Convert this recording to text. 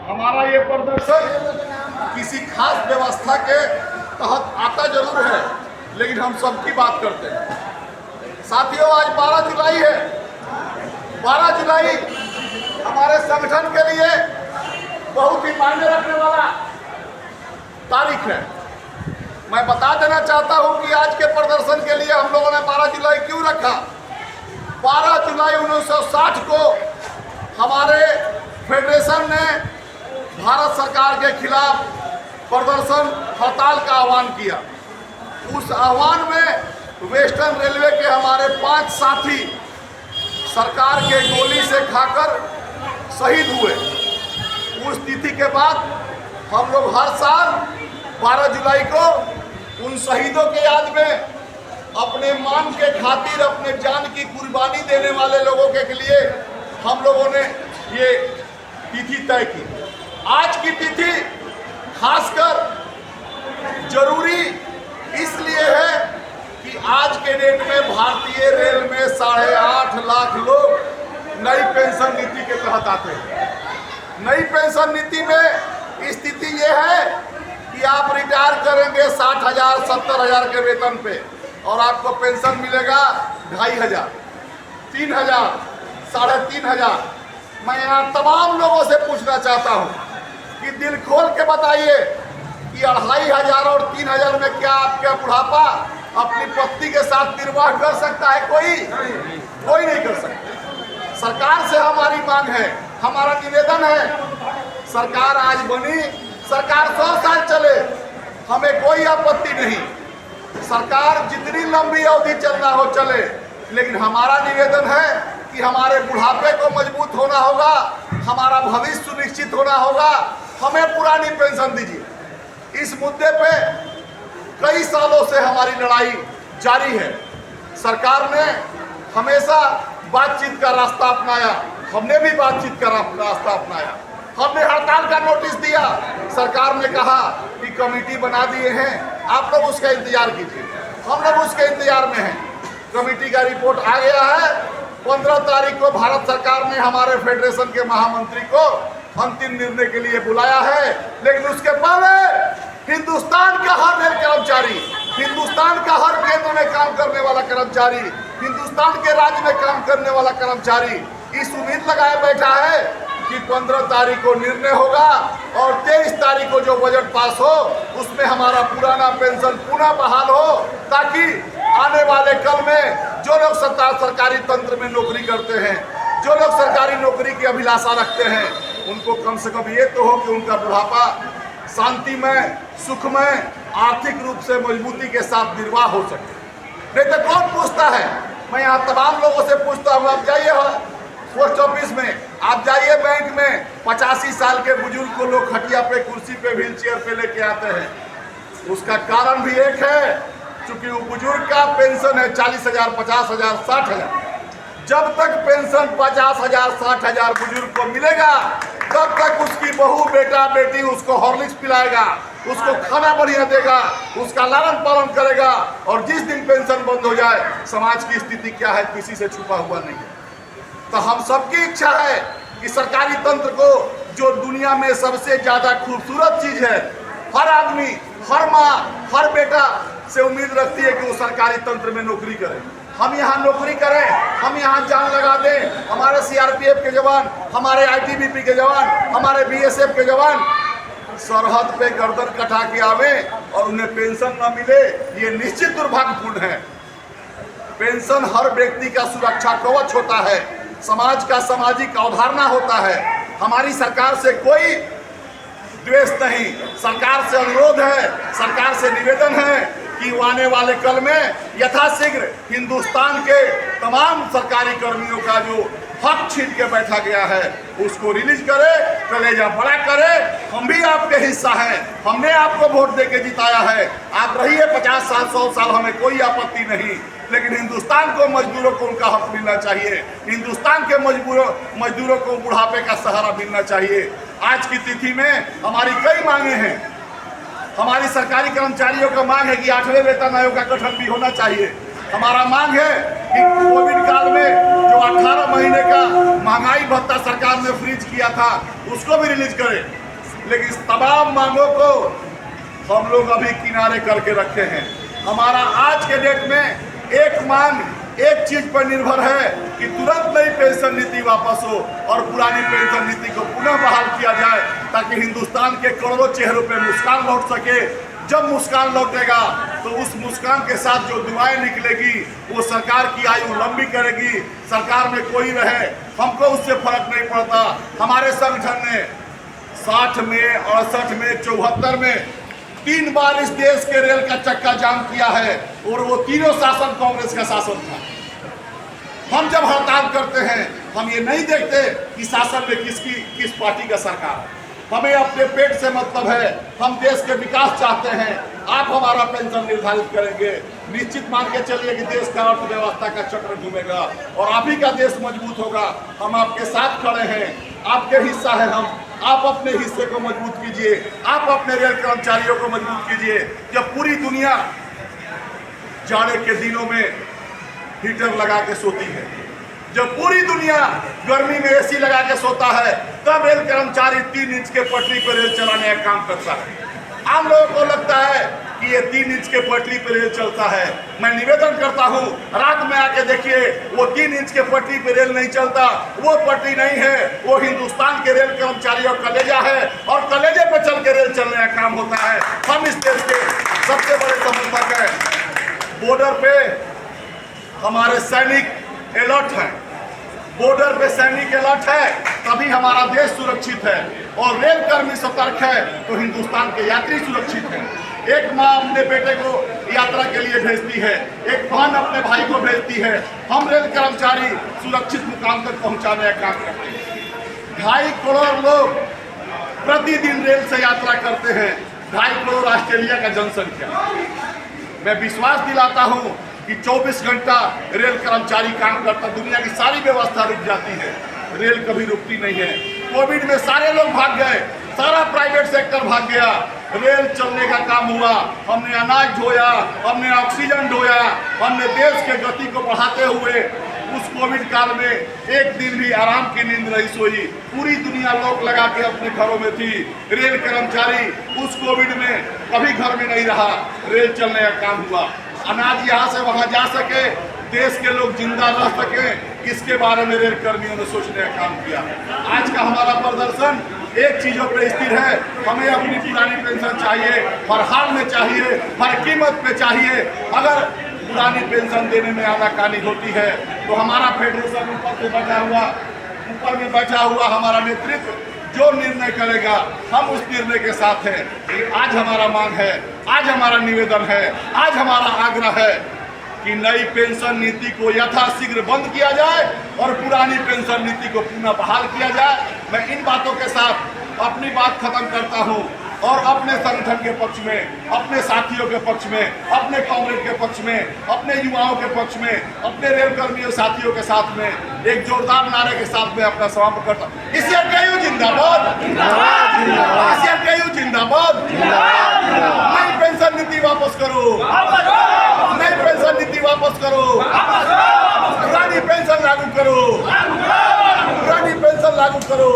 हमारा ये प्रदर्शन किसी खास व्यवस्था के तहत आता जरूर है, लेकिन हम सबकी बात करते हैं। साथियों, आज 12 जुलाई है। 12 जुलाई हमारे संगठन के लिए बहुत ही मायने रखने वाला तारीख है। मैं बता देना चाहता हूं कि आज के प्रदर्शन के लिए हम लोगों ने 12 जुलाई क्यों रखा। 12 जुलाई 1960 को हमारे फेडरेशन ने भारत सरकार के खिलाफ प्रदर्शन हड़ताल का आह्वान किया। उस आह्वान में वेस्टर्न रेलवे के हमारे 5 साथी सरकार के गोली से खाकर शहीद हुए। उस तिथि के बाद हम लोग हर साल 12 जुलाई को उन शहीदों के याद में अपने मान के खातिर अपने जान की कुर्बानी देने वाले लोगों के लिए हम लोगों ने ये तिथि तय की। आज की तिथि खासकर जरूरी इसलिए है कि आज के डेट में भारतीय रेल में 8.5 लाख लोग नई पेंशन नीति के तहत आते हैं। नई पेंशन नीति में स्थिति ये है कि आप रिटायर करेंगे 60,000 70,000 के वेतन पे और आपको पेंशन मिलेगा 2,500, 3,000, 3,500। मैं यहाँ तमाम लोगों से पूछना चाहता हूँ कि दिल खोल के बताइए कि 2,500 और 3,000 में क्या आपका बुढ़ापा अपनी पत्नी के साथ निर्वाह कर सकता है? कोई नहीं कर सकता। सरकार से हमारी मांग है, हमारा निवेदन है, सरकार आज बनी, सरकार 100 साल चले, हमें कोई आपत्ति नहीं। सरकार जितनी लंबी अवधि चलना हो चले, लेकिन हमारा निवेदन है कि हमारे बुढ़ापे को मजबूत होना होगा, हमारा भविष्य सुनिश्चित होना होगा। हमें पुरानी पेंशन दीजिए। इस मुद्दे पे कई सालों से हमारी लड़ाई जारी है। सरकार ने हमेशा बातचीत का रास्ता अपनाया, हमने भी बातचीत का रास्ता अपनाया। हमने हड़ताल का नोटिस दिया, सरकार ने कहा कि कमेटी बना दिए हैं, आप लोग उसका इंतजार कीजिए। हम लोग उसके इंतजार में हैं। कमेटी का रिपोर्ट आ गया है। 15 तारीख को भारत सरकार ने हमारे फेडरेशन के महामंत्री को अंतिम निर्णय के लिए बुलाया है, लेकिन उसके पहले हिंदुस्तान का हर रेल कर्मचारी, हिंदुस्तान का हर केंद्र में काम करने वाला कर्मचारी, हिंदुस्तान के राज्य में काम करने वाला कर्मचारी इस उम्मीद लगाए बैठा है कि 15 तारीख को निर्णय होगा और 23 तारीख को जो बजट पास हो उसमें हमारा पुराना पेंशन पुनः बहाल हो, ताकि आने वाले कल में जो लोग सरकारी तंत्र में नौकरी करते हैं, जो लोग सरकारी नौकरी की अभिलाषा रखते हैं, उनको कम से कम ये तो हो कि उनका बुढ़ापा शांतिमय, सुखमय, आर्थिक रूप से मजबूती के साथ निर्वाह हो सके। नहीं तो कौन पूछता है? मैं यहाँ तमाम लोगों से पूछता हूँ। आप जाइए पोस्ट ऑफिस में, आप जाइए बैंक में, 85 साल के बुजुर्ग को लोग खटिया पे, कुर्सी पे, व्हील चेयर पे लेके आते हैं। उसका कारण भी एक है, क्योंकि वो बुजुर्ग का पेंशन है 40,000, 50,000, 60,000। जब तक पेंशन 50,000, 60,000 बुजुर्ग को मिलेगा, तब तक उसकी बहू, बेटा, बेटी उसको हॉर्लिक्स पिलाएगा, उसको खाना बढ़िया देगा, उसका लालन पालन करेगा। और जिस दिन पेंशन बंद हो जाए, समाज की स्थिति क्या है किसी से छुपा हुआ नहीं है। तो हम सबकी इच्छा है कि सरकारी तंत्र को, जो दुनिया में सबसे ज्यादा खूबसूरत चीज है, हर आदमी, हर माँ, हर बेटा से उम्मीद रखती है कि वो सरकारी तंत्र में नौकरी करे। हम यहाँ नौकरी करें, हम यहाँ जान लगा दें। हमारे CRPF के जवान, हमारे ITBP के जवान, हमारे BSF के जवान सरहद पे गर्दन कटा के आवे और उन्हें पेंशन न मिले, ये निश्चित दुर्भाग्यपूर्ण है। पेंशन हर व्यक्ति का सुरक्षा कवच होता है, समाज का सामाजिक अवधारणा होता है। हमारी सरकार से कोई द्वेष नहीं, सरकार से अनुरोध है, सरकार से निवेदन है कि वो आने वाले कल में यथाशीघ्र हिंदुस्तान के तमाम सरकारी कर्मियों का जो हक छीन के बैठा गया है उसको रिलीज करे, कलेजा बड़ा करे। हम भी आपके हिस्सा हैं, हमने आपको वोट देके जिताया है। आप रहिए 50 साल, 100 साल, हमें कोई आपत्ति नहीं, लेकिन हिंदुस्तान को, मजदूरों को उनका हक मिलना चाहिए। हिंदुस्तान के मजदूरों को बुढ़ापे का सहारा मिलना चाहिए। आज की तिथि में हमारी कई मांगे हैं। हमारी सरकारी कर्मचारियों का मांग है कि 8वें वेतन आयोग का गठन भी होना चाहिए। हमारा मांग है कि कोविड काल में जो जो 18 महीने का महंगाई भत्ता सरकार ने फ्रीज किया था उसको भी रिलीज करे। लेकिन इस तमाम मांगों को हम लोग अभी किनारे करके रखे हैं। हमारा आज के डेट में एक मांग एक चीज पर निर्भर है कि तुरंत नई पेंशन नीति वापस हो और पुरानी पेंशन नीति को पुनः बहाल किया जाए, ताकि हिंदुस्तान के करोड़ों चेहरों पे मुस्कान लौट सके। जब मुस्कान लौटेगा तो उस मुस्कान के साथ जो दुआएं निकलेगी वो सरकार की आयु लंबी करेगी। सरकार में कोई रहे, हमको उससे फर्क नहीं पड़ता। हमारे संगठन ने 60 में, 68 में, 74 में 3 बार इस देश के रेल का चक्का जाम किया है और वो तीनों शासन कांग्रेस का शासन था। हम जब हड़ताल करते हैं हम ये नहीं देखते कि शासन में किस पार्टी का सरकार है। हमें अपने पेट से मतलब है, हम देश के विकास चाहते हैं। आप हमारा पेंशन निर्धारित करेंगे, निश्चित मान के चलिए कि देश का अर्थव्यवस्था का चक्र घूमेगा और आप ही का देश मजबूत होगा। हम आपके साथ खड़े हैं, आपके हिस्सा है हम। आप अपने हिस्से को मजबूत कीजिए, आप अपने रेल कर्मचारियों को मजबूत कीजिए। जब पूरी दुनिया जाड़े के दिनों में हीटर लगा के सोती है, जब पूरी दुनिया गर्मी में एसी लगा के सोता है, तब रेल कर्मचारी 3 इंच के पटरी पर रेल चलाने का काम करता है। आम लोगों को लगता है कि ये 3 इंच के पटरी पर रेल चलता है। मैं निवेदन करता हूँ, रात में आके देखिए, वो 3 इंच के पटरी पर रेल नहीं चलता। वो पटरी नहीं है, वो हिंदुस्तान के रेल कर्मचारियों का कलेजा है और कलेजे पे चल के रेल चलने का काम होता है। हम इस देश के सबसे बड़े समर्थक हैं। बॉर्डर पे हमारे सैनिक अलर्ट है, बॉर्डर पे सैनिक अलर्ट है, तभी हमारा देश सुरक्षित है। और रेल कर्मी सतर्क है तो हिंदुस्तान के यात्री सुरक्षित है। एक माँ अपने बेटे को यात्रा के लिए भेजती है, एक बहन अपने भाई को भेजती है। हम रेल कर्मचारी सुरक्षित मुकाम तक पहुंचाने का काम करते हैं। 2.5 करोड़ लोग प्रतिदिन रेल से यात्रा करते हैं। 2.5 करोड़ ऑस्ट्रेलिया का जनसंख्या। मैं विश्वास दिलाता हूँ कि 24 घंटा रेल कर्मचारी काम करता। दुनिया की सारी व्यवस्था रुक जाती है, रेल कभी रुकती नहीं है। कोविड में सारे लोग भाग गए, सारा प्राइवेट सेक्टर भाग गया, रेल चलने का काम हुआ। हमने अनाज ढोया, हमने ऑक्सीजन ढोया, हमने देश के गति को बढ़ाते हुए उस कोविड काल में एक दिन भी आराम की नींद नहीं सोई। पूरी दुनिया लॉक लगा के अपने घरों में थी। रेल कर्मचारी उस कोविड में कभी घर में नहीं रहा, रेल चलने का काम हुआ। अनाज यहाँ से वहाँ जा सके, देश के लोग जिंदा रह सके, इसके बारे में रेल कर्मियों ने सोचने का काम किया। आज का हमारा प्रदर्शन एक चीजों पर स्थिर है, हमें अपनी पुरानी पेंशन चाहिए, हर हाल में चाहिए, हर कीमत पे चाहिए। अगर पुरानी पेंशन देने में आनाकानी होती है तो हमारा फेडरेशन ऊपर में बैठा हुआ हमारा नेतृत्व जो निर्णय करेगा हम उस निर्णय के साथ हैं। आज हमारा मांग है, आज हमारा निवेदन है, आज हमारा आग्रह है कि नई पेंशन नीति को यथाशीघ्र बंद किया जाए और पुरानी पेंशन नीति को पुनः बहाल किया जाए। मैं इन बातों के साथ अपनी बात खत्म करता हूं और अपने संगठन के पक्ष में, अपने साथियों के पक्ष में, अपने कांग्रेस के पक्ष में, अपने युवाओं के पक्ष में, अपने रेल कर्मियों साथियों के साथ में एक जोरदार नारे के साथ में अपना समापन करता हूं। ICRTU जिंदाबाद, ICRTU जिंदाबाद। नई पेंशन नीति वापस करो, नई पेंशन नीति वापस करो, पुरानी पेंशन लागू करो, पुरानी पेंशन लागू करो।